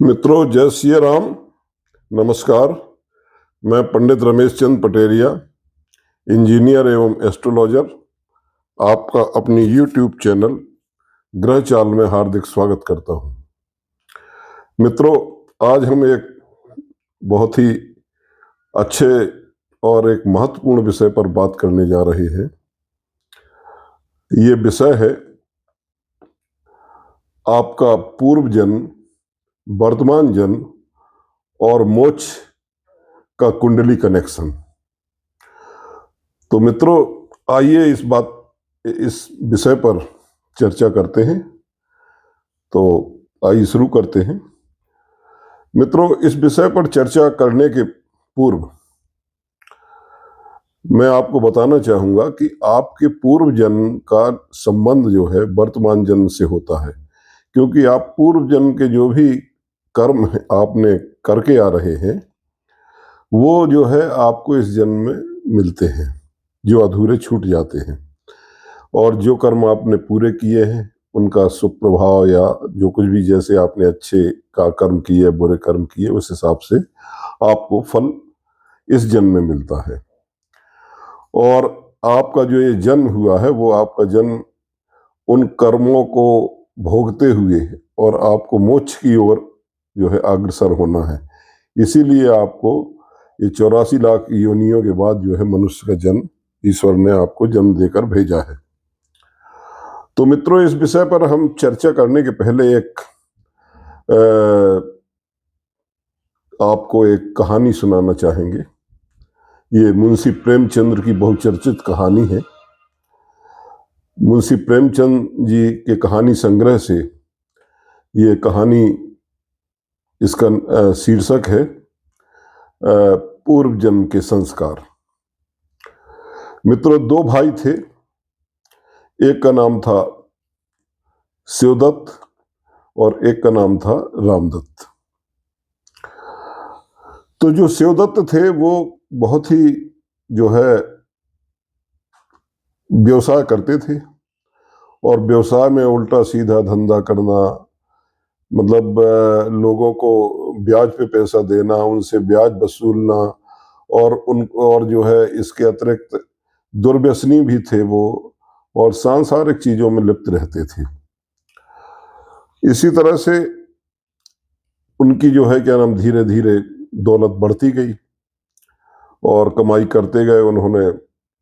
मित्रों, जय सिया राम। नमस्कार। मैं पंडित रमेश चंद पटेरिया, इंजीनियर एवं एस्ट्रोलॉजर, आपका अपनी यूट्यूब चैनल ग्रह चाल में हार्दिक स्वागत करता हूं। मित्रों, आज हम एक बहुत ही अच्छे और एक महत्वपूर्ण विषय पर बात करने जा रहे हैं। ये विषय है आपका पूर्व जन्म, वर्तमान जन्म और मोक्ष का कुंडली कनेक्शन। तो मित्रों, आइए इस विषय पर चर्चा करते हैं। तो आइए शुरू करते हैं। मित्रों, इस विषय पर चर्चा करने के पूर्व मैं आपको बताना चाहूंगा कि आपके पूर्व जन्म का संबंध जो है वर्तमान जन्म से होता है, क्योंकि आप पूर्व जन्म के जो भी कर्म आपने करके आ रहे हैं वो जो है आपको इस जन्म में मिलते हैं, जो अधूरे छूट जाते हैं। और जो कर्म आपने पूरे किए हैं उनका शुभ प्रभाव या जो कुछ भी, जैसे आपने अच्छे का कर्म किए बुरे कर्म किए, उस हिसाब से आपको फल इस जन्म में मिलता है। और आपका जो ये जन्म हुआ है वो आपका जन्म उन कर्मों को भोगते हुए और आपको मोक्ष की ओर जो है अग्रसर होना है। इसीलिए आपको ये 84 लाख योनियों के बाद जो है मनुष्य का जन्म ईश्वर ने आपको जन्म देकर भेजा है। तो मित्रों, इस विषय पर हम चर्चा करने के पहले आपको एक कहानी सुनाना चाहेंगे। ये मुंशी प्रेमचंद्र की बहुचर्चित कहानी है। मुंशी प्रेमचंद जी के कहानी संग्रह से ये कहानी, इसका शीर्षक है पूर्व जन्म के संस्कार। मित्रों, दो भाई थे। एक का नाम था शिवदत्त और एक का नाम था रामदत्त। तो जो शिवदत्त थे वो बहुत ही जो है व्यवसाय करते थे, और व्यवसाय में उल्टा सीधा धंधा करना, मतलब लोगों को ब्याज पे पैसा देना, उनसे ब्याज वसूलना, और जो है इसके अतिरिक्त दुर्व्यसनी भी थे वो, और सांसारिक चीजों में लिप्त रहते थे। इसी तरह से उनकी जो है क्या नाम, धीरे धीरे दौलत बढ़ती गई और कमाई करते गए। उन्होंने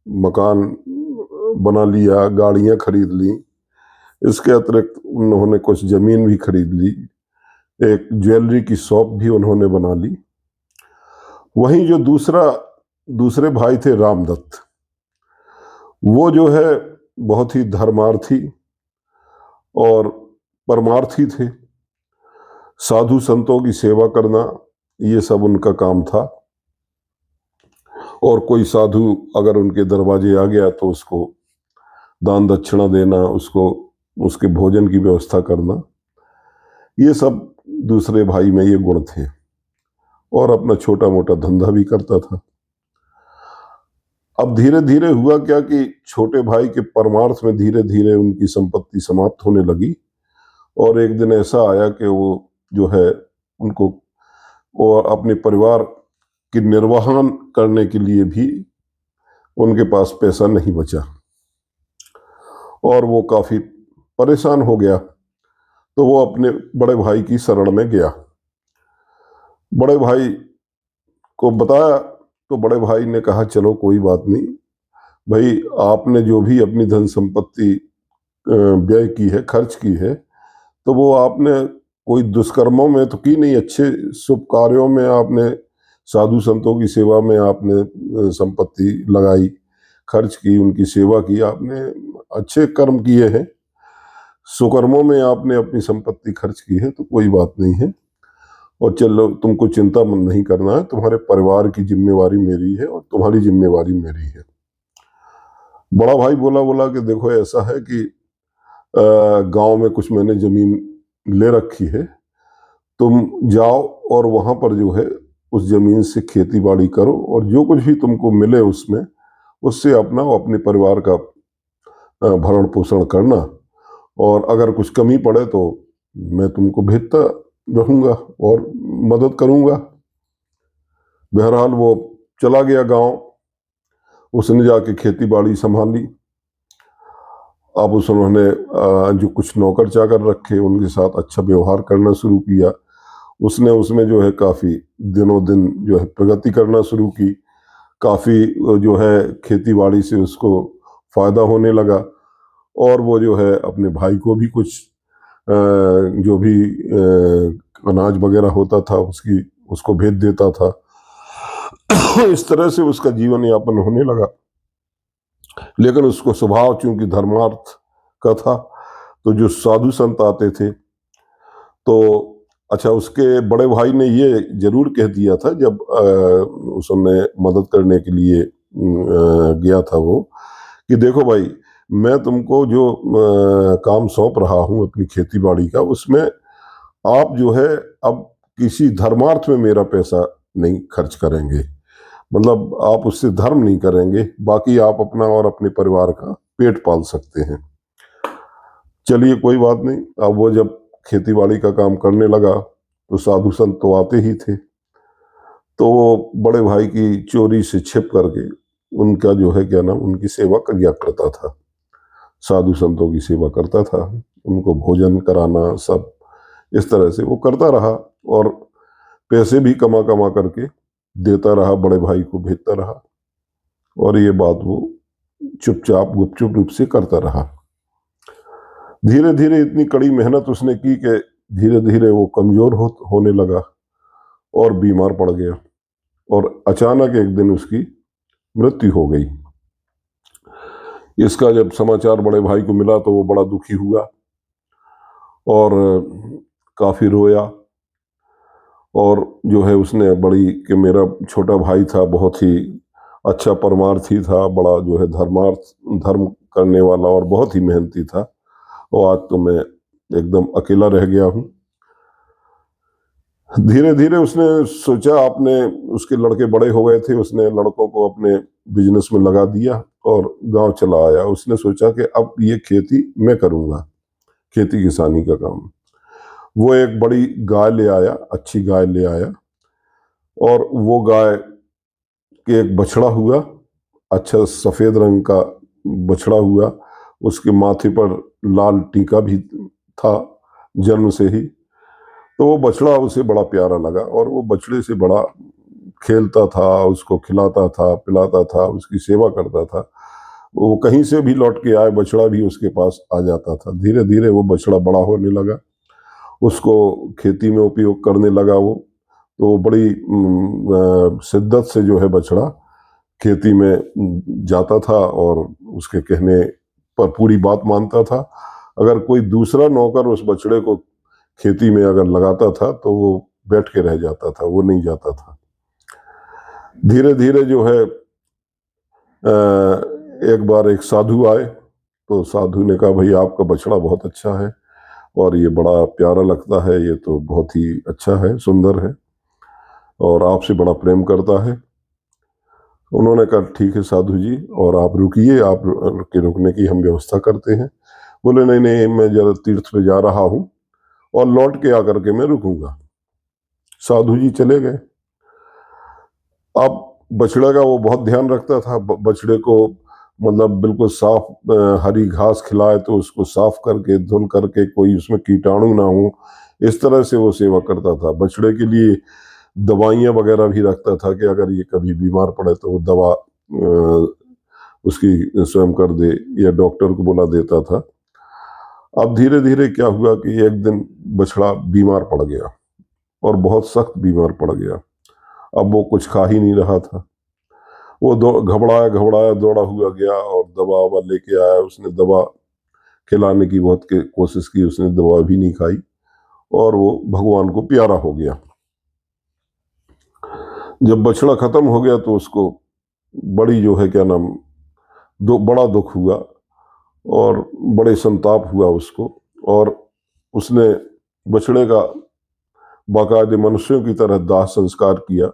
मकान बना लिया, गाड़ियां खरीद ली, इसके अतिरिक्त उन्होंने कुछ जमीन भी खरीद ली, एक ज्वेलरी की शॉप भी उन्होंने बना ली। वहीं जो दूसरे भाई थे रामदत्त, वो जो है बहुत ही धर्मार्थी और परमार्थी थे। साधु संतों की सेवा करना ये सब उनका काम था, और कोई साधु अगर उनके दरवाजे आ गया तो उसको दान दक्षिणा देना, उसके भोजन की व्यवस्था करना, ये सब दूसरे भाई में ये गुण थे। और अपना छोटा मोटा धंधा भी करता था। अब धीरे धीरे हुआ क्या कि छोटे भाई के परमार्थ में धीरे धीरे उनकी संपत्ति समाप्त होने लगी, और एक दिन ऐसा आया कि वो जो है उनको और अपने परिवार की निर्वहन करने के लिए भी उनके पास पैसा नहीं बचा, और वो काफी परेशान हो गया। तो वो अपने बड़े भाई की शरण में गया। बड़े भाई को बताया तो बड़े भाई ने कहा, चलो कोई बात नहीं भाई, आपने जो भी अपनी धन संपत्ति व्यय की है, खर्च की है, तो वो आपने कोई दुष्कर्मों में तो की नहीं, अच्छे शुभ कार्यों में आपने, साधु संतों की सेवा में आपने संपत्ति लगाई, खर्च की, उनकी सेवा की, आपने अच्छे कर्म किए हैं, सुकर्मों में आपने अपनी संपत्ति खर्च की है, तो कोई बात नहीं है। और चलो, तुमको चिंता मन नहीं करना है, तुम्हारे परिवार की जिम्मेवारी मेरी है और तुम्हारी जिम्मेवारी मेरी है। बड़ा भाई बोला कि देखो, ऐसा है कि गांव में कुछ मैंने जमीन ले रखी है, तुम जाओ और वहां पर जो है उस जमीन से खेती बाड़ी करो, और जो कुछ भी तुमको मिले उसमें, उससे अपने परिवार का भरण पोषण करना, और अगर कुछ कमी पड़े तो मैं तुमको भेजता रहूँगा और मदद करूँगा। बहरहाल वो चला गया गांव। उसने जाके खेती बाड़ी संभाली। अब उन्होंने जो कुछ नौकर चाकर रखे उनके साथ अच्छा व्यवहार करना शुरू किया। उसने उसमें जो है काफ़ी दिनों दिन जो है प्रगति करना शुरू की। काफ़ी जो है खेती बाड़ी से उसको फ़ायदा होने लगा। और वो जो है अपने भाई को भी कुछ जो भी अनाज वगैरह होता था उसकी उसको भेज देता था। इस तरह से उसका जीवन यापन होने लगा। लेकिन उसको स्वभाव चूंकि धर्मार्थ का था, तो जो साधु संत आते थे तो अच्छा, उसके बड़े भाई ने ये जरूर कह दिया था जब उसने मदद करने के लिए गया था वो, कि देखो भाई, मैं तुमको जो काम सौंप रहा हूँ अपनी खेती बाड़ी का, उसमें आप जो है अब किसी धर्मार्थ में मेरा पैसा नहीं खर्च करेंगे। मतलब आप उससे धर्म नहीं करेंगे, बाकी आप अपना और अपने परिवार का पेट पाल सकते हैं। चलिए कोई बात नहीं। अब वो जब खेती बाड़ी का काम करने लगा तो साधु संत तो आते ही थे। तो वो बड़े भाई की चोरी से छिप करके उनका जो है क्या नाम, उनकी सेवा किया करता था। साधु संतों की सेवा करता था, उनको भोजन कराना सब इस तरह से वो करता रहा। और पैसे भी कमा कमा करके देता रहा, बड़े भाई को भेजता रहा। और ये बात वो चुपचाप गुपचुप रूप से करता रहा। धीरे धीरे इतनी कड़ी मेहनत उसने की कि धीरे धीरे वो कमजोर होने लगा और बीमार पड़ गया। और अचानक एक दिन उसकी मृत्यु हो गई। इसका जब समाचार बड़े भाई को मिला तो वो बड़ा दुखी हुआ और काफी रोया। और जो है उसने बड़ी, कि मेरा छोटा भाई था, बहुत ही अच्छा परमार्थी था, बड़ा जो है धर्म करने वाला और बहुत ही मेहनती था, और आज तो मैं एकदम अकेला रह गया हूँ। धीरे धीरे उसने सोचा, आपने, उसके लड़के बड़े हो गए थे, उसने लड़कों को अपने बिजनेस में लगा दिया और गांव चला आया। उसने सोचा कि अब ये खेती मैं करूँगा, खेती किसानी का काम। वो एक बड़ी गाय ले आया, अच्छी गाय ले आया, और वो गाय के एक बछड़ा हुआ, अच्छा सफेद रंग का बछड़ा हुआ। उसके माथे पर लाल टीका भी था जन्म से ही। तो वो बछड़ा उसे बड़ा प्यारा लगा और वो बछड़े से बड़ा खेलता था, उसको खिलाता था, पिलाता था, उसकी सेवा करता था। वो कहीं से भी लौट के आए, बछड़ा भी उसके पास आ जाता था। धीरे धीरे वो बछड़ा बड़ा होने लगा, उसको खेती में उपयोग करने लगा वो। तो बड़ी शिद्दत से जो है बछड़ा खेती में जाता था और उसके कहने पर पूरी बात मानता था। अगर कोई दूसरा नौकर उस बछड़े को खेती में अगर लगाता था तो वो बैठ के रह जाता था, वो नहीं जाता था। धीरे धीरे जो है एक बार एक साधु आए, तो साधु ने कहा, भाई आपका बछड़ा बहुत अच्छा है और ये बड़ा प्यारा लगता है, ये तो बहुत ही अच्छा है, सुंदर है और आपसे बड़ा प्रेम करता है। उन्होंने कहा, ठीक है साधु जी, और आप रुकिए, आप के रुकने की हम व्यवस्था करते हैं। बोले, नहीं नहीं, मैं जरा तीर्थ पे जा रहा हूँ और लौट के आकर के मैं रुकूंगा। साधु जी चले गए। अब बछड़े का वो बहुत ध्यान रखता था। बछड़े को मतलब बिल्कुल साफ हरी घास खिलाए तो उसको साफ करके धुल करके, कोई उसमें कीटाणु ना हो, इस तरह से वो सेवा करता था। बछड़े के लिए दवाइयाँ वगैरह भी रखता था कि अगर ये कभी बीमार पड़े तो वो दवा उसकी स्वयं कर दे, या डॉक्टर को बुला देता था। अब धीरे धीरे क्या हुआ कि एक दिन बछड़ा बीमार पड़ गया और बहुत सख्त बीमार पड़ गया। अब वो कुछ खा ही नहीं रहा था। वो घबराया घबराया दौड़ा हुआ गया और दवा ववा लेके आया। उसने दवा खिलाने की बहुत कोशिश की, उसने दवा भी नहीं खाई और वो भगवान को प्यारा हो गया। जब बछड़ा खत्म हो गया तो उसको बड़ी जो है क्या नाम, बड़ा दुख हुआ और बड़े संताप हुआ उसको। और उसने बछड़े का बाकायदे मनुष्यों की तरह दाह संस्कार किया।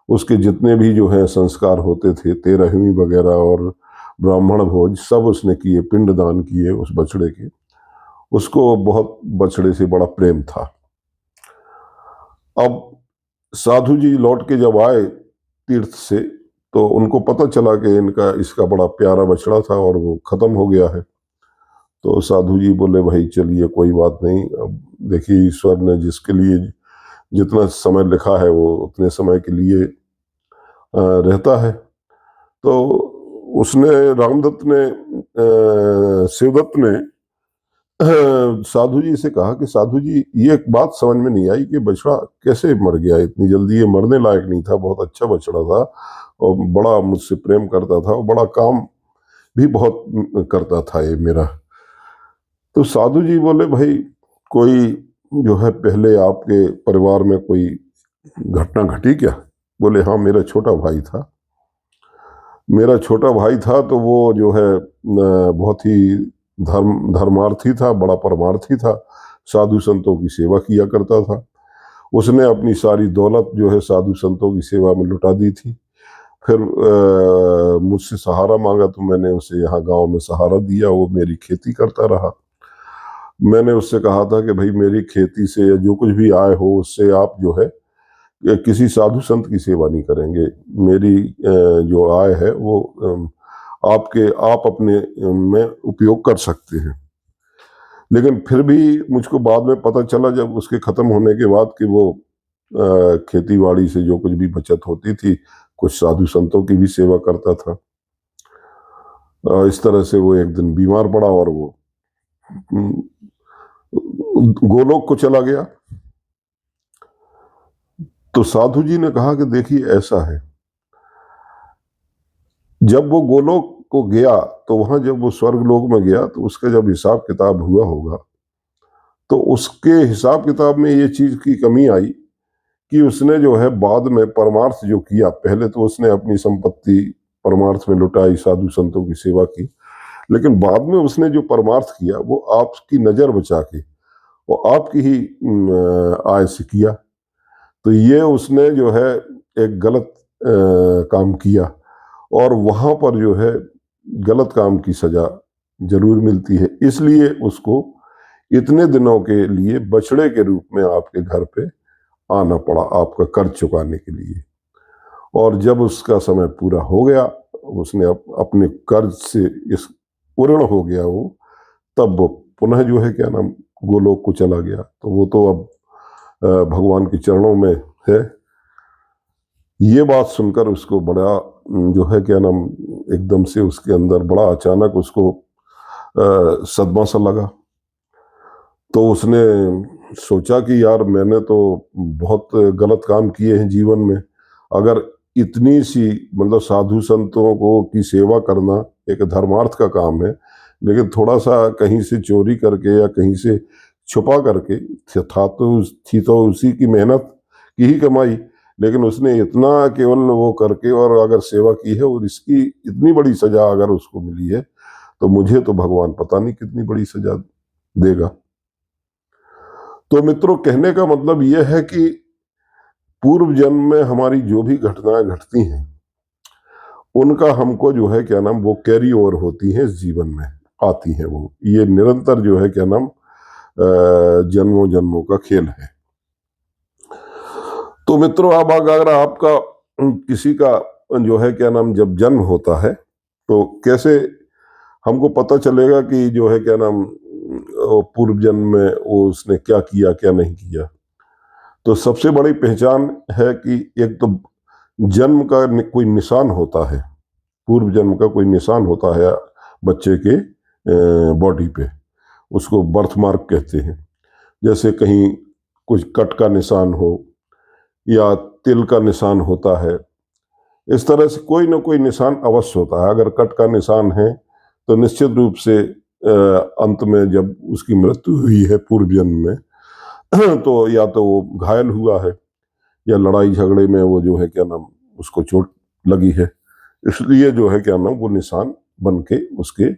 उसके जितने भी जो है संस्कार होते थे, तेरहवीं वगैरह और ब्राह्मण भोज सब उसने किए, पिंडदान किए उस बछड़े के। उसको बहुत बछड़े से बड़ा प्रेम था। अब साधु जी लौट के जब आए तीर्थ से, तो उनको पता चला कि इनका इसका बड़ा प्यारा बछड़ा था और वो खत्म हो गया है। तो साधु जी बोले भाई चलिए कोई बात नहीं, अब देखिए ईश्वर ने जिसके लिए जितना समय लिखा है वो उतने समय के लिए रहता है। तो उसने रामदत्त ने शिवदत्त ने साधु जी से कहा कि साधु जी ये एक बात समझ में नहीं आई कि बछड़ा कैसे मर गया इतनी जल्दी, ये मरने लायक नहीं था, बहुत अच्छा बछड़ा था और बड़ा मुझसे प्रेम करता था और बड़ा काम भी बहुत करता था ये मेरा। तो साधु जी बोले भाई कोई जो है पहले आपके परिवार में कोई घटना घटी क्या? बोले हाँ, मेरा छोटा भाई था। मेरा छोटा भाई था तो वो जो है बहुत ही धर्मार्थी था, बड़ा परमार्थी था, साधु संतों की सेवा किया करता था। उसने अपनी सारी दौलत जो है साधु संतों की सेवा में लुटा दी थी। फिर मुझसे सहारा मांगा तो मैंने उसे यहाँ गांव में सहारा दिया, वो मेरी खेती करता रहा। मैंने उससे कहा था कि भाई मेरी खेती से या जो कुछ भी आय हो उससे आप जो है किसी साधु संत की सेवा नहीं करेंगे। मेरी जो आय है वो आप अपने में उपयोग कर सकते हैं। लेकिन फिर भी मुझको बाद में पता चला जब उसके खत्म होने के बाद कि वो खेती बाड़ी से जो कुछ भी बचत होती थी कुछ साधु संतों की भी सेवा करता था। इस तरह से वो एक दिन बीमार पड़ा और वो अम, गोलोक को चला गया। तो साधु जी ने कहा कि देखिए ऐसा है, जब वो गोलोक को गया तो वहां जब वो स्वर्ग लोक में गया तो उसका जब हिसाब किताब हुआ होगा तो उसके हिसाब किताब में ये चीज की कमी आई कि उसने जो है बाद में परमार्थ जो किया, पहले तो उसने अपनी संपत्ति परमार्थ में लुटाई, साधु संतों की सेवा की, लेकिन बाद में उसने जो परमार्थ किया वो आपकी नजर बचा के वो आपकी ही आय से किया। तो ये उसने जो है एक गलत काम किया और वहां पर जो है गलत काम की सजा जरूर मिलती है। इसलिए उसको इतने दिनों के लिए बछड़े के रूप में आपके घर पे आना पड़ा आपका कर्ज चुकाने के लिए। और जब उसका समय पूरा हो गया, उसने अपने कर्ज से इस पूर्ण हो गया वो, तब वो पुनः जो है क्या नाम गोलोक को चला गया। तो वो तो अब भगवान के चरणों में है। ये बात सुनकर उसको बड़ा जो है क्या नाम एकदम से उसके अंदर बड़ा अचानक उसको सदमा सा लगा। तो उसने सोचा कि यार मैंने तो बहुत गलत काम किए हैं जीवन में। अगर इतनी सी मतलब साधु संतों को की सेवा करना एक धर्मार्थ का काम है, लेकिन थोड़ा सा कहीं से चोरी करके या कहीं से छुपा करके थी तो उसी की मेहनत की ही कमाई, लेकिन उसने इतना केवल वो करके और अगर सेवा की है और इसकी इतनी बड़ी सजा अगर उसको मिली है तो मुझे तो भगवान पता नहीं कितनी बड़ी सजा देगा। तो मित्रों कहने का मतलब यह है कि पूर्व जन्म में हमारी जो भी घटनाएं घटती हैं उनका हमको जो है क्या नाम वो कैरी ओवर होती हैं, इस जीवन में आती हैं, वो ये निरंतर जो है क्या नाम जन्मों जन्मों का खेल है। तो मित्रों अब अगर आपका किसी का जो है क्या नाम जब जन्म होता है तो कैसे हमको पता चलेगा कि जो है क्या नाम वो पूर्व जन्म में वो उसने क्या किया क्या नहीं किया? तो सबसे बड़ी पहचान है कि एक तो जन्म का कोई निशान होता है, पूर्व जन्म का कोई निशान होता है बच्चे के बॉडी पे, उसको बर्थ मार्क कहते हैं। जैसे कहीं कुछ कट का निशान हो या तिल का निशान होता है, इस तरह से कोई ना कोई निशान अवश्य होता है। अगर कट का निशान है तो निश्चित रूप से अंत में जब उसकी मृत्यु हुई है पूर्व जन्म में तो या तो वो घायल हुआ है या लड़ाई झगड़े में वो जो है क्या नाम उसको चोट लगी है, इसलिए जो है क्या नाम वो निशान बन के उसके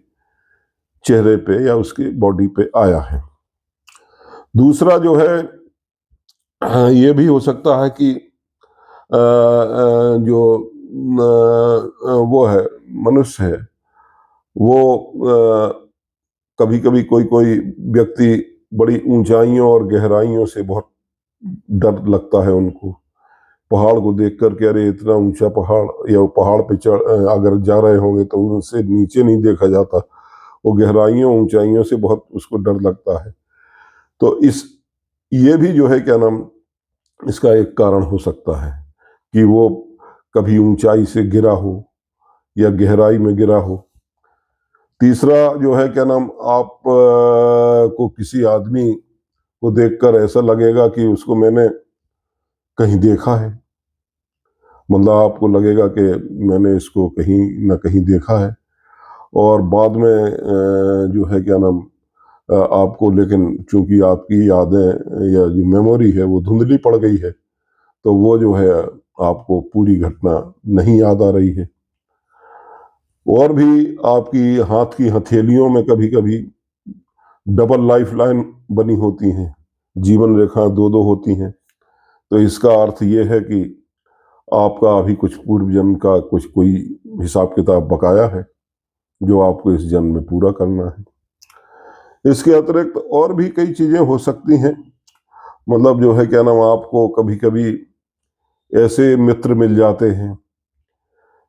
चेहरे पे या उसकी बॉडी पे आया है। दूसरा जो है ये भी हो सकता है कि जो वो है मनुष्य है वो कभी कभी कोई कोई व्यक्ति बड़ी ऊंचाइयों और गहराइयों से बहुत डर लगता है उनको। पहाड़ को देख कर के अरे इतना ऊंचा पहाड़, या पहाड़ पे चढ़ अगर जा रहे होंगे तो उनसे नीचे नहीं देखा जाता, वो गहराइयों ऊंचाइयों से बहुत उसको डर लगता है। तो ये भी जो है क्या नाम, इसका एक कारण हो सकता है कि वो कभी ऊंचाई से गिरा हो या गहराई में गिरा हो। तीसरा जो है क्या नाम, आप को किसी आदमी को देखकर ऐसा लगेगा कि उसको मैंने कहीं देखा है, मतलब आपको लगेगा कि मैंने इसको कहीं ना कहीं देखा है, और बाद में जो है क्या नाम, आपको लेकिन चूंकि आपकी यादें या जो मेमोरी है वो धुंधली पड़ गई है, तो वो जो है आपको पूरी घटना नहीं याद आ रही है। और भी आपकी हाथ की हथेलियों में कभी कभी डबल लाइफ लाइन बनी होती हैं, जीवन रेखा दो दो होती हैं। तो इसका अर्थ ये है कि आपका अभी कुछ पूर्व जन्म का कुछ कोई हिसाब किताब बकाया है जो आपको इस जन्म में पूरा करना है। इसके अतिरिक्त और भी कई चीजें हो सकती हैं, मतलब जो है क्या नाम, आपको कभी कभी ऐसे मित्र मिल जाते हैं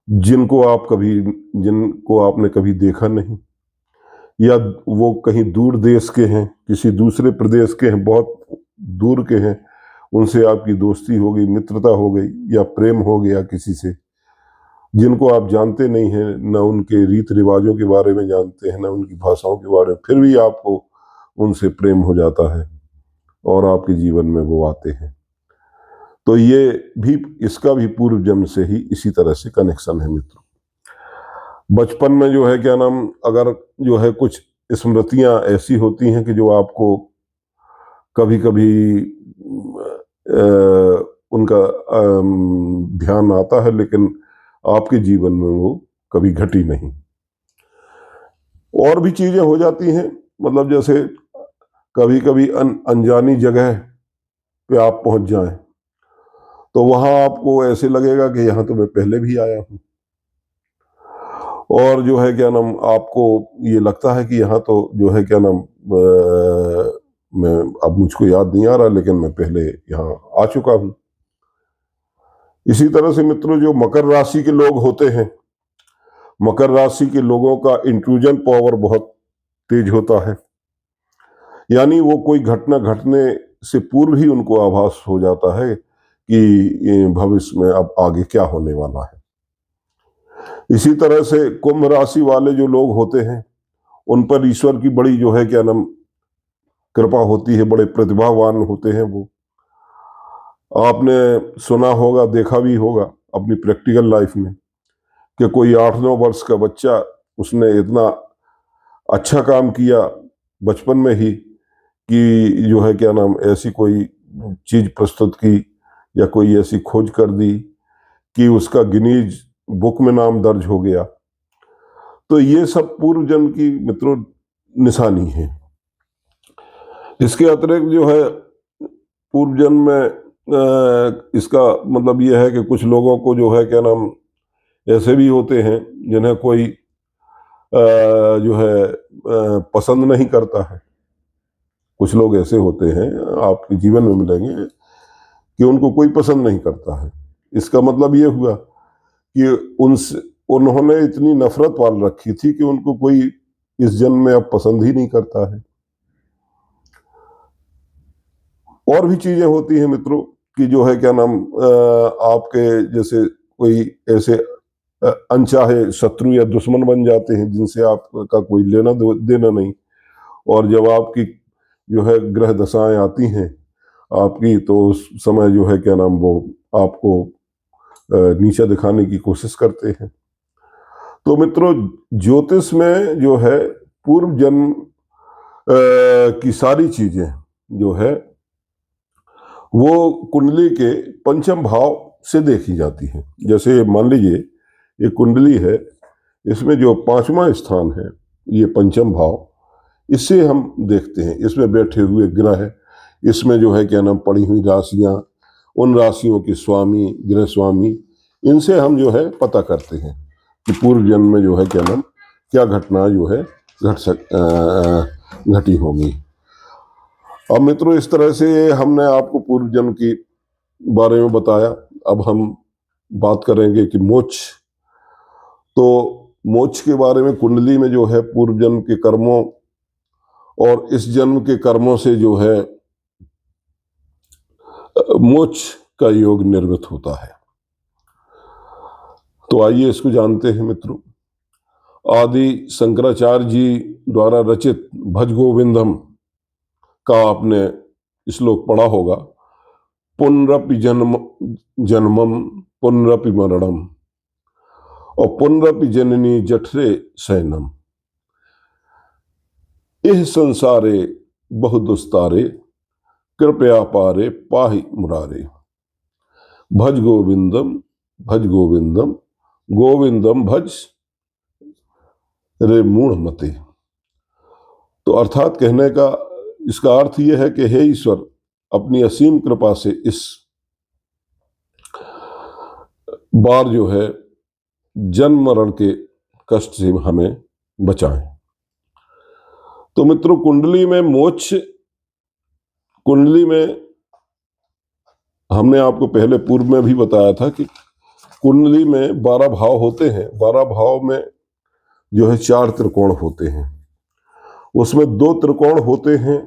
जिनको आपने कभी देखा नहीं, या वो कहीं दूर देश के हैं, किसी दूसरे प्रदेश के हैं, बहुत दूर के हैं, उनसे आपकी दोस्ती हो गई, मित्रता हो गई, या प्रेम हो गया किसी से जिनको आप जानते नहीं हैं, न उनके रीत रिवाजों के बारे में जानते हैं, न उनकी भाषाओं के बारे में, फिर भी आपको उनसे प्रेम हो जाता है और आपके जीवन में वो आते हैं। तो ये भी, इसका भी पूर्व जन्म से ही इसी तरह से कनेक्शन है मित्रों। बचपन में जो है क्या नाम, अगर जो है कुछ स्मृतियां ऐसी होती हैं कि जो आपको कभी कभी उनका ध्यान आता है, लेकिन आपके जीवन में वो कभी घटी नहीं। और भी चीजें हो जाती हैं, मतलब जैसे कभी कभी अनजानी जगह पे आप पहुंच जाएं, तो वहां आपको ऐसे लगेगा कि यहाँ तो मैं पहले भी आया हूँ, और जो है क्या नाम, आपको ये लगता है कि यहाँ तो जो है क्या नाम, मैं अब मुझको याद नहीं आ रहा, लेकिन मैं पहले यहाँ आ चुका हूँ। इसी तरह से मित्रों, जो मकर राशि के लोग होते हैं, मकर राशि के लोगों का इंट्रूजन पावर बहुत तेज होता है, यानी वो कोई घटना घटने से पूर्व ही उनको आभास हो जाता है कि भविष्य में अब आगे क्या होने वाला है। इसी तरह से कुंभ राशि वाले जो लोग होते हैं, उन पर ईश्वर की बड़ी जो है क्या नाम कृपा होती है, बड़े प्रतिभावान होते हैं वो। आपने सुना होगा, देखा भी होगा अपनी प्रैक्टिकल लाइफ में कि कोई 8-9 वर्ष का बच्चा, उसने इतना अच्छा काम किया बचपन में ही कि जो है क्या नाम, ऐसी कोई चीज प्रस्तुत की या कोई ऐसी खोज कर दी कि उसका गिनीज बुक में नाम दर्ज हो गया। तो ये सब पूर्व जन्म की मित्रों निशानी है। इसके अतिरिक्त जो है पूर्व जन्म में इसका मतलब ये है कि कुछ लोगों को जो है क्या नाम ऐसे भी होते हैं जिन्हें कोई जो है पसंद नहीं करता है। कुछ लोग ऐसे होते हैं आपके जीवन में मिलेंगे कि उनको कोई पसंद नहीं करता है। इसका मतलब ये हुआ कि उन्होंने इतनी नफरत पाल रखी थी कि उनको कोई इस जन्म में अब पसंद ही नहीं करता है। और भी चीजें होती हैं मित्रों कि जो है क्या नाम, आपके जैसे कोई ऐसे अनचाहे शत्रु या दुश्मन बन जाते हैं जिनसे आपका कोई लेना देना नहीं, और जब आपकी जो है ग्रह दशाएं आती हैं आपकी, तो उस समय जो है क्या नाम, वो आपको नीचा दिखाने की कोशिश करते हैं। तो मित्रों, ज्योतिष में जो है पूर्व जन्म की सारी चीजें जो है वो कुंडली के पंचम भाव से देखी जाती है। जैसे मान लीजिए ये कुंडली है, इसमें जो 5वां स्थान है ये पंचम भाव, इससे हम देखते हैं इसमें बैठे हुए ग्रह, इसमें जो है क्या नाम पड़ी हुई राशियां, उन राशियों के स्वामी, ग्रह स्वामी, इनसे हम जो है पता करते हैं कि पूर्व जन्म में जो है क्या नाम क्या घटना जो है घटी होंगी। अब मित्रों, इस तरह से हमने आपको पूर्व जन्म की बारे में बताया। अब हम बात करेंगे कि मोक्ष। तो मोक्ष के बारे में कुंडली में जो है पूर्व जन्म के कर्मों और इस जन्म के कर्मों से जो है मोक्ष का योग निर्मित होता है। तो आइए इसको जानते हैं मित्रों। आदि शंकराचार्य जी द्वारा रचित भज गोविंदम का आपने श्लोक पढ़ा होगा। पुनरपि जन्म जन्मम पुनरपि मरणम और पुनरपि जननी जठरे शयनम, इह संसारे बहु दुस्तारे कृपया पारे पाहि मुरारे। भज गोविंदम भज गोविंदम गोविंदम भज रे मूढ़ मते। तो अर्थात कहने का इसका अर्थ यह है कि हे ईश्वर, अपनी असीम कृपा से इस बार जो है जन्म मरण के कष्ट से हमें बचाएं। तो मित्रों, कुंडली में मोक्ष, कुंडली में हमने आपको पहले पूर्व में भी बताया था कि कुंडली में 12 भाव होते हैं। 12 भाव में जो है 4 त्रिकोण होते हैं। उसमें 2 त्रिकोण होते हैं,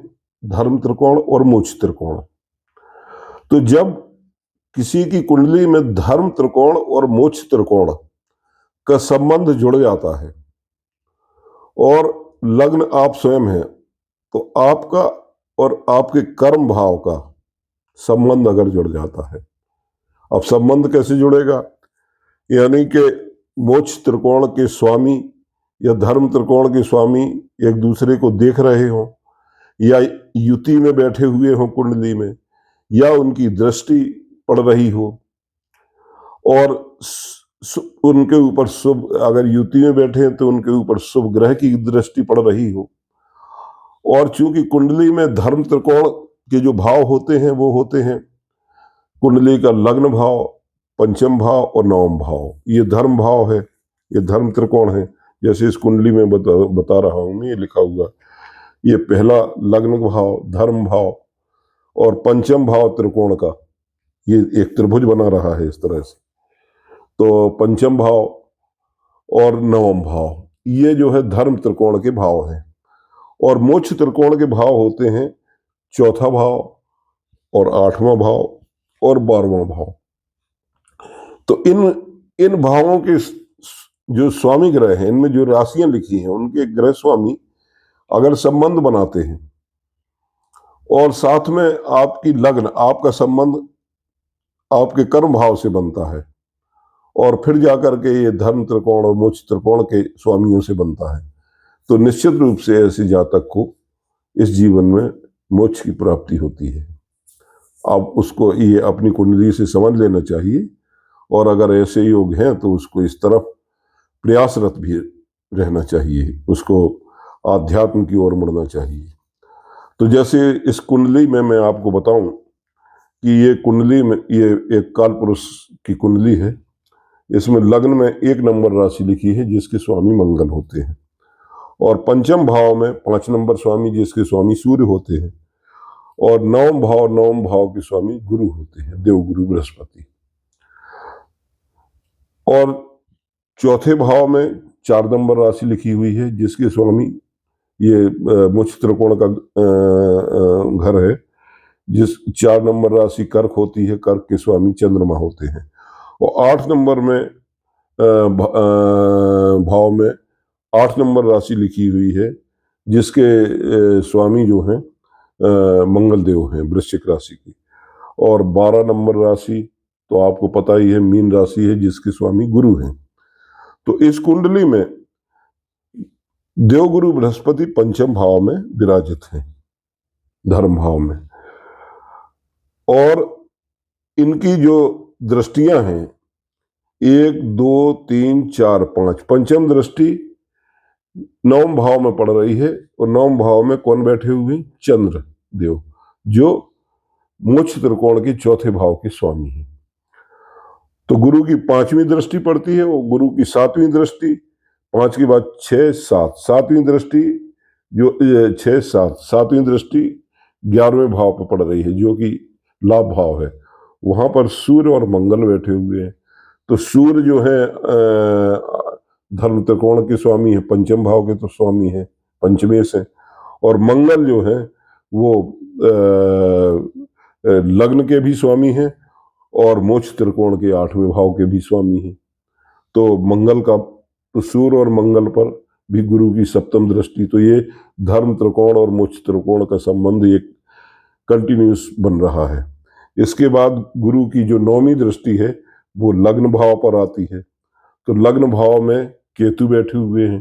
धर्म त्रिकोण और मोक्ष त्रिकोण। तो जब किसी की कुंडली में धर्म त्रिकोण और मोक्ष त्रिकोण का संबंध जुड़ जाता है और लग्न आप स्वयं हैं, तो आपका और आपके कर्म भाव का संबंध अगर जुड़ जाता है। अब संबंध कैसे जुड़ेगा? यानी कि मोक्ष त्रिकोण के स्वामी या धर्म त्रिकोण के स्वामी एक दूसरे को देख रहे हो, या युति में बैठे हुए हो कुंडली में, या उनकी दृष्टि पड़ रही हो और उनके ऊपर शुभ, अगर युति में बैठे हैं तो उनके ऊपर शुभ ग्रह की दृष्टि पड़ रही हो। और चूंकि कुंडली में धर्म त्रिकोण के जो भाव होते हैं वो होते हैं कुंडली का लग्न भाव, पंचम भाव और नवम भाव। ये धर्म भाव है, ये धर्म त्रिकोण है। जैसे इस कुंडली में बता रहा हूं मैं, ये लिखा हुआ, ये पहला लग्न भाव, धर्म भाव और पंचम भाव त्रिकोण का ये एक त्रिभुज बना रहा है इस तरह से। तो पंचम भाव और नवम भाव ये जो है धर्म त्रिकोण के भाव हैं। और मोक्ष त्रिकोण के भाव होते हैं चौथा भाव और 8वां भाव और 12वां भाव। तो इन भावों के जो स्वामी ग्रह हैं, इनमें जो राशियां लिखी हैं, उनके ग्रह स्वामी अगर संबंध बनाते हैं और साथ में आपकी लग्न, आपका संबंध आपके कर्म भाव से बनता है और फिर जाकर के ये धर्म त्रिकोण और मोक्ष त्रिकोण के स्वामियों से बनता है, तो निश्चित रूप से ऐसे जातक को इस जीवन में मोक्ष की प्राप्ति होती है। अब उसको ये अपनी कुंडली से समझ लेना चाहिए और अगर ऐसे योग हैं तो उसको इस तरफ प्रयासरत भी रहना चाहिए, उसको आध्यात्म की ओर मुड़ना चाहिए। तो जैसे इस कुंडली में मैं आपको बताऊं कि ये कुंडली में ये एक काल पुरुष की कुंडली है। इसमें लग्न में 1 नंबर राशि लिखी है जिसके स्वामी मंगल होते हैं, और पंचम भाव में 5 नंबर स्वामी जिसके स्वामी सूर्य होते हैं, और नवम भाव के स्वामी गुरु होते हैं, देवगुरु बृहस्पति। और चौथे भाव में 4 नंबर राशि लिखी हुई है जिसके स्वामी ये मोक्ष त्रिकोण का घर है, जिस 4 नंबर राशि कर्क होती है, कर्क के स्वामी चंद्रमा होते हैं। और 8 नंबर में भाव में 8 नंबर राशि लिखी हुई है जिसके स्वामी जो हैं मंगल देव हैं, वृश्चिक राशि की। और 12 नंबर राशि तो आपको पता ही है, मीन राशि है जिसके स्वामी गुरु हैं। तो इस कुंडली में देवगुरु बृहस्पति पंचम भाव में विराजित हैं, धर्म भाव में, और इनकी जो दृष्टियां हैं 1 2 3 4 5, पंचम दृष्टि नवम भाव में पड़ रही है, और नवम भाव में कौन बैठे हुए? चंद्र देव, जो मोक्ष त्रिकोण के चौथे भाव के स्वामी हैं। तो गुरु की 5वीं दृष्टि पड़ती है, वो गुरु की 7वीं दृष्टि, 5 के बाद 6 7, 7वीं दृष्टि जो 6 7, 7वीं दृष्टि 11वें भाव पर पड़ रही है, जो कि लाभ भाव है। वहां पर सूर्य और मंगल बैठे हुए हैं। तो सूर्य जो है धर्म त्रिकोण के स्वामी है, पंचम भाव के तो स्वामी है, पंचमे से। और मंगल जो है वो लग्न के भी स्वामी है और मोक्ष त्रिकोण के 8वें भाव के भी स्वामी है। तो मंगल का, तो सूर्य और मंगल पर भी गुरु की सप्तम दृष्टि, तो ये धर्म त्रिकोण और मोक्ष त्रिकोण का संबंध एक कंटिन्यूस बन रहा है। इसके बाद गुरु की जो 9वीं दृष्टि है वो लग्न भाव पर आती है। तो लग्न भाव में केतु बैठे हुए हैं।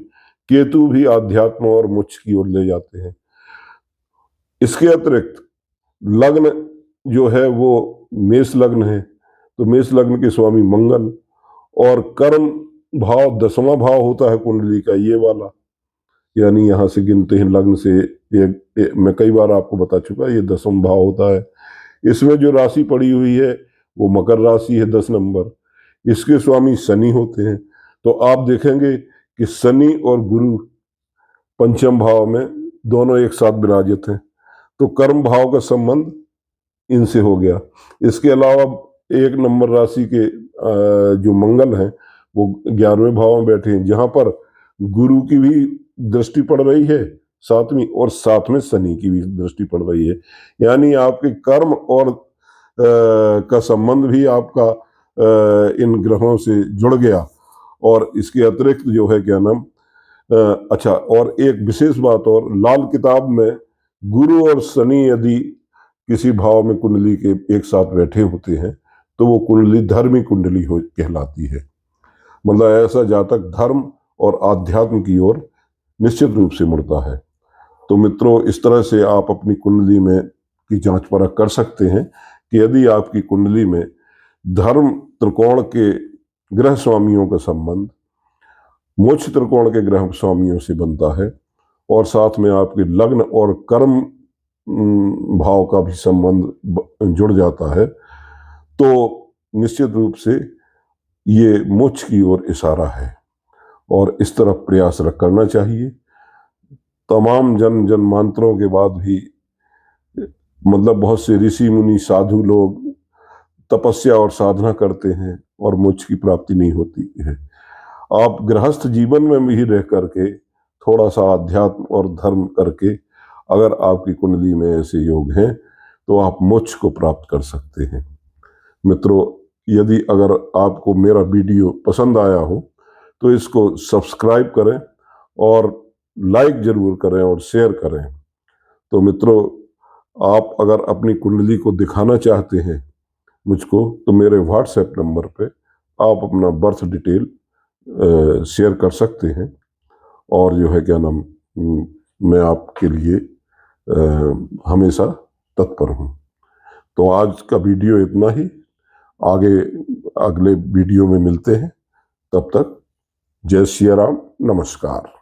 केतु भी आध्यात्म और मोक्ष की ओर ले जाते हैं। इसके अतिरिक्त लग्न जो है वो मेष लग्न है, तो मेष लग्न के स्वामी मंगल। और कर्म भाव 10वां भाव होता है कुंडली का, ये वाला, यानी यहां से गिनते हैं लग्न से मैं कई बार आपको बता चुका, ये 10वां भाव होता है। इसमें जो राशि पड़ी हुई है वो मकर राशि है, 10 नंबर। इसके स्वामी शनि होते हैं। तो आप देखेंगे कि शनि और गुरु पंचम भाव में दोनों एक साथ विराजित हैं। तो कर्म भाव का संबंध इनसे हो गया। इसके अलावा 1 नंबर राशि के जो मंगल हैं वो 11वें भाव में बैठे हैं, जहां पर गुरु की भी दृष्टि पड़ रही है 7वीं, और साथ में शनि की भी दृष्टि पड़ रही है। यानी आपके कर्म और का संबंध भी आपका इन ग्रहों से जुड़ गया। और इसके अतिरिक्त जो है क्या नाम, अच्छा, और एक विशेष बात और, लाल किताब में गुरु और शनि यदि किसी भाव में कुंडली के एक साथ बैठे होते हैं तो वो कुंडली धर्मी कुंडली हो कहलाती है। मतलब ऐसा जातक धर्म और आध्यात्म की ओर निश्चित रूप से मुड़ता है। तो मित्रों, इस तरह से आप अपनी कुंडली में की जांच परख कर सकते हैं कि यदि आपकी कुंडली में धर्म त्रिकोण के ग्रह स्वामियों का संबंध मोक्ष त्रिकोण के ग्रह स्वामियों से बनता है, और साथ में आपके लग्न और कर्म भाव का भी संबंध जुड़ जाता है, तो निश्चित रूप से ये मोक्ष की ओर इशारा है। और इस तरफ प्रयास करना चाहिए। तमाम जन्मांतरों के बाद भी, मतलब बहुत से ऋषि मुनि साधु लोग तपस्या और साधना करते हैं और मोक्ष की प्राप्ति नहीं होती है। आप गृहस्थ जीवन में भी रह करके थोड़ा सा अध्यात्म और धर्म करके अगर आपकी कुंडली में ऐसे योग हैं तो आप मोक्ष को प्राप्त कर सकते हैं। मित्रों, यदि अगर आपको मेरा वीडियो पसंद आया हो तो इसको सब्सक्राइब करें और लाइक जरूर करें और शेयर करें। तो मित्रों, आप अगर अपनी कुंडली को दिखाना चाहते हैं मुझको, तो मेरे व्हाट्सएप नंबर पे आप अपना बर्थ डिटेल शेयर कर सकते हैं, और जो है क्या नाम, मैं आपके लिए हमेशा तत्पर हूँ। तो आज का वीडियो इतना ही। आगे अगले वीडियो में मिलते हैं। तब तक जय सिया राम, नमस्कार।